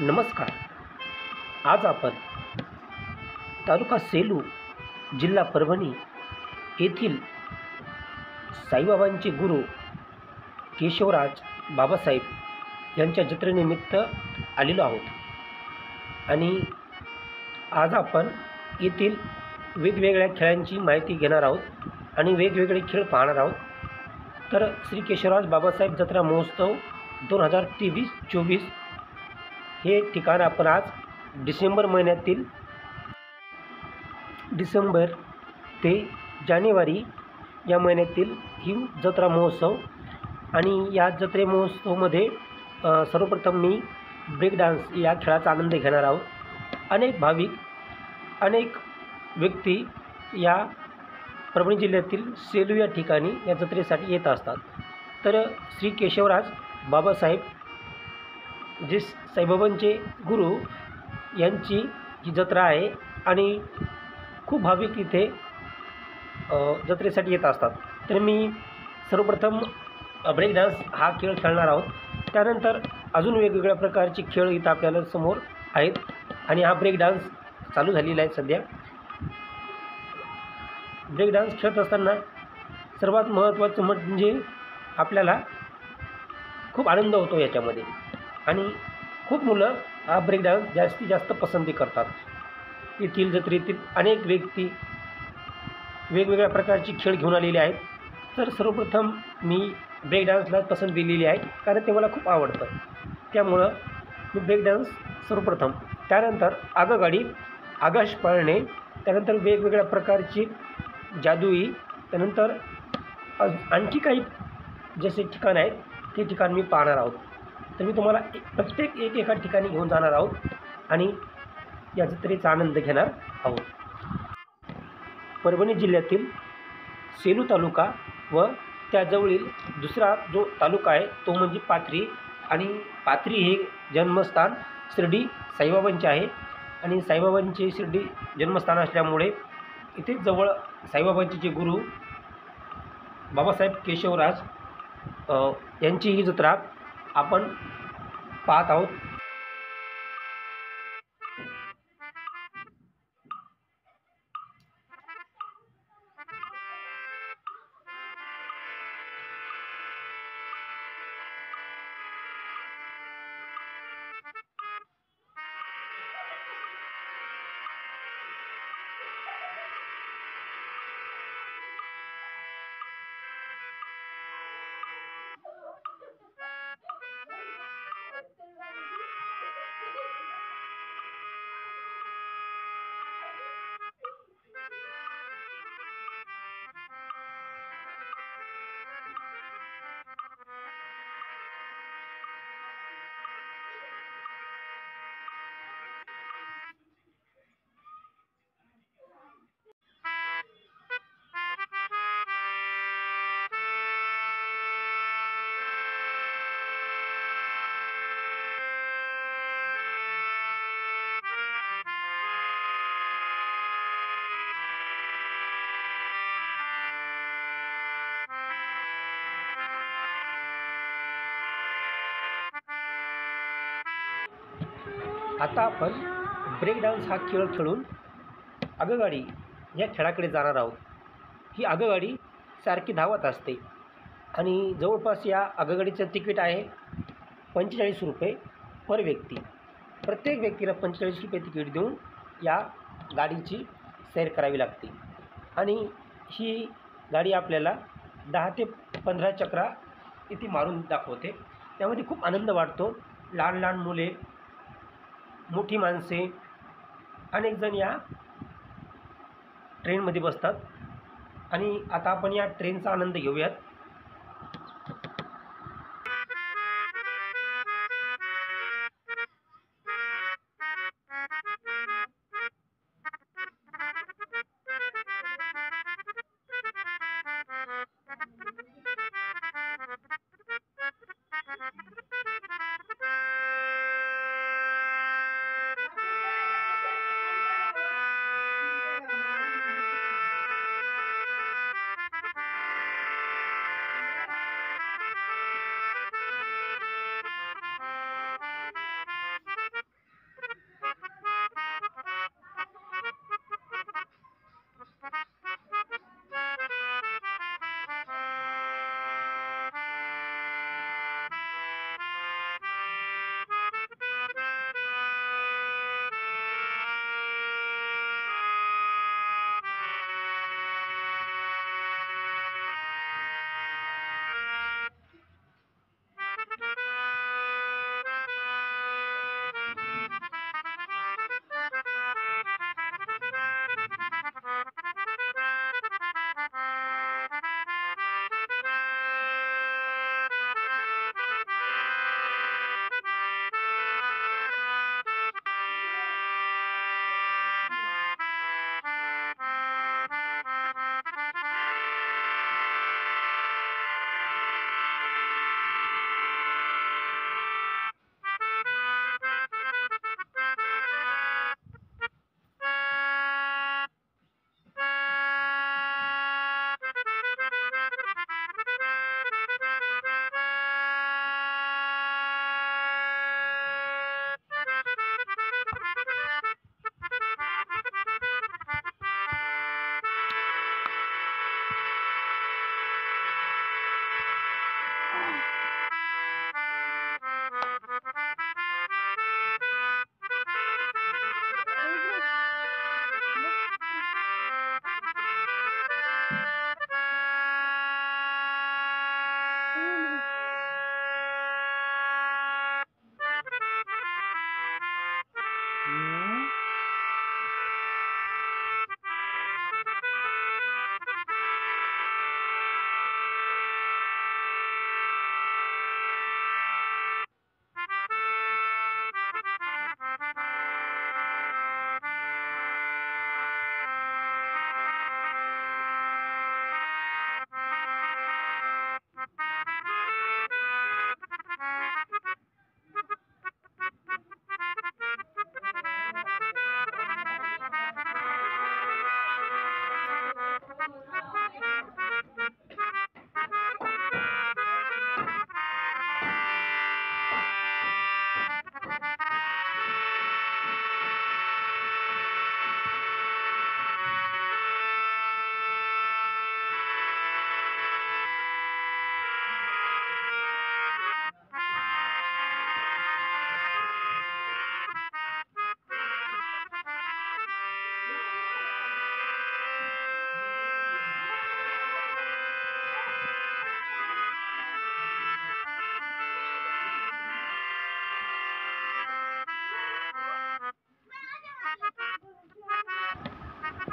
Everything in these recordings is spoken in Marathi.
नमस्कार. आज आपण तालुका सेलू, जिल्हा परभणी येथील साईबाबांचे गुरु केशवराज बाबासाहेब यांच्या जत्रेनिमित्त आलेलो आहोत आणि आज आपण येथील वेगवेगळ्या खेळांची माहिती घेणार आहोत आणि वेगवेगळे खेळ पाहणार आहोत. तर श्री केशवराज बाबासाहेब जत्रा महोत्सव 2023-24 हे ठिकाण आपण आज डिसेंबर महिन्यातील डिसेंबर ते जानेवारी या महिन्यातील ही जत्रा महोत्सव आणि या जत्रे महोत्सवमध्ये सर्वप्रथम मी ब्रेक डान्स या खेळाचा आनंद घेणार आहोत. अनेक भाविक, अनेक व्यक्ती या परभणी जिल्ह्यातील सेलू या ठिकाणी या जत्रेसाठी येत असतात. तर श्री केशवराज बाबासाहेब जे साईबाबांचे गुरु यांची ही जत्रा आहे आणि खूप भाविक इथे जत्रेसाठी येत असतात. तर मी सर्वप्रथम ब्रेक डान्स हा खेळ खेळणार आहोत. त्यानंतर अजून वेगवेगळ्या प्रकारचे खेळ इथं आपल्याला समोर आहेत आणि हा ब्रेक डान्स चालू झालेला आहे सध्या. ब्रेक डान्स खेळत असताना सर्वात महत्त्वाचं म्हणजे आपल्याला खूप आनंद होतो याच्यामध्ये आणि खूप मुलं हा ब्रेक डान्स जास्तीत जास्त पसंती करतात. येथील जत्रेतील अनेक व्यक्ती वेगवेगळ्या प्रकारचे खेळ घेऊन आलेले आहेत. तर सर्वप्रथम मी ब्रेक डान्सला पसंत दिलेली आहे कारण ते मला खूप आवडतं. त्यामुळं मी ब्रेक डान्स सर्वप्रथम, त्यानंतर आगगाडी, आकाश पाळणे, त्यानंतर वेगवेगळ्या प्रकारची जादुई, त्यानंतर आणखी काही जसे ठिकाण आहेत ते ठिकाण मी पाहणार आहोत. तर मी तुम्हाला प्रत्येक एका ठिकाणी घेऊन जाणार आहोत आणि या जत्रेचा आनंद घेणार आहोत. परभणी जिल्ह्यातील सेलू तालुका व त्याजवळील दुसरा जो तालुका आहे तो म्हणजे पाथरी आणि पाथरी हे जन्मस्थान शिर्डी साईबाबांचे आहे आणि साईबाबांचे शिर्डी जन्मस्थान असल्यामुळे इथे जवळ साईबाबांचे जे गुरु बाबासाहेब केशवराज यांची ही जत्रा आपण पाहत आहोत. आता आपण ब्रेक डान्स हा खेळ खेळून आगगाडी या खेळाकडे जाणार आहोत. ही आगगाडी सारखी धावत असते आणि जवळपास या आगगाडीचं तिकीट आहे 45 रुपये पर व्यक्ती. प्रत्येक व्यक्तीला 45 रुपये तिकीट देऊन या गाडीची सैर करावी लागते आणि ही गाडी आपल्याला 10 ते 15 चक्रा इथे मारून दाखवते. त्यामध्ये खूप आनंद वाटतो. लहान लहान मुले, मोठी माणसे, अनेक जण या ट्रेनमध्ये बसतात आणि आता आपण या ट्रेनचा आनंद घेऊयात.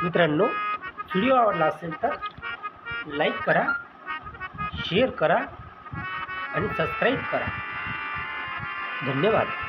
मित्रांनो, व्हिडिओ आवडला असेल तर लाईक करा, शेअर करा आणि सबस्क्राईब करा. धन्यवाद.